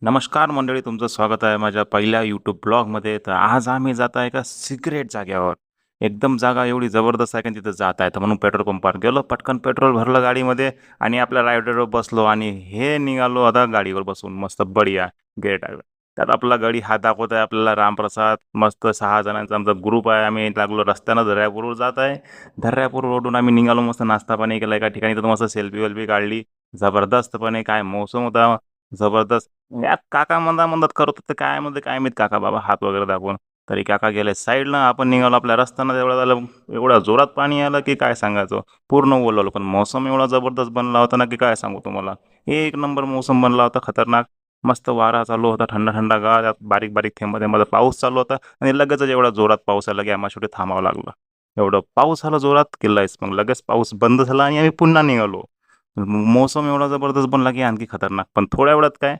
नमस्कार मंडळी, तुमचं स्वागत आहे माझ्या पहिल्या यूट्यूब ब्लॉगमध्ये. तर आज आम्ही जात आहे एका सिक्रेट जागेवर. एकदम जागा एवढी जबरदस्त आहे की तिथं जात आहे. तर म्हणून पेट्रोल पंपावर गेलो, पटकन पेट्रोल भरलं गाडीमध्ये आणि आपल्या रायडरवर बसलो आणि हे निघालो आता गाडीवर बसून मस्त बढिया गेअर टाकलं. त्यात आपला गाडी हा दाखवत आहे आपल्याला रामप्रसाद. मस्त 6 जणांचा आमचा ग्रुप आहे. आम्ही लागलो रस्त्यानं दर्यापूरवर जात आहे. दर्यापूरवरून आम्ही निघालो, मस्त नाश्ता पाणी केला एका ठिकाणी. तर मस्त सेल्फी-वेल्फी काढली. जबरदस्तपणे काय मौसम होता, जबरदस्त. यात काका म्हणत करत होते, काय म्हणते काय माहीत काका बाबा हात वगैरे दाखवून. तरी काका गेले साईडनं. आपण निघालो आपल्या रस्त्यानं. तेवढं झालं, एवढ्या जोरात पाणी आलं की काय सांगायचं. पूर्ण ओलवलं. पण मौसम एवढा जबरदस्त बनला होता ना की काय सांगू तुम्हाला. एक नंबर मौसम बनला होता, खतरनाक. मस्त वारा चालू होता, थंड गार. त्यात बारीक-बारीक थेंब पाऊस चालू होता आणि लगेचच एवढा जोरात पाऊस आला की आम्हाला शेवटी थांबावं लागलं. एवढं पाऊस आला जोरात की लयच. मग लगेच पाऊस बंद झाला आणि आम्ही पुन्हा निघालो. मौसम एवढा जबरदस्त बनला की आणखी खतरनाक. पण थोड्या वेळात काय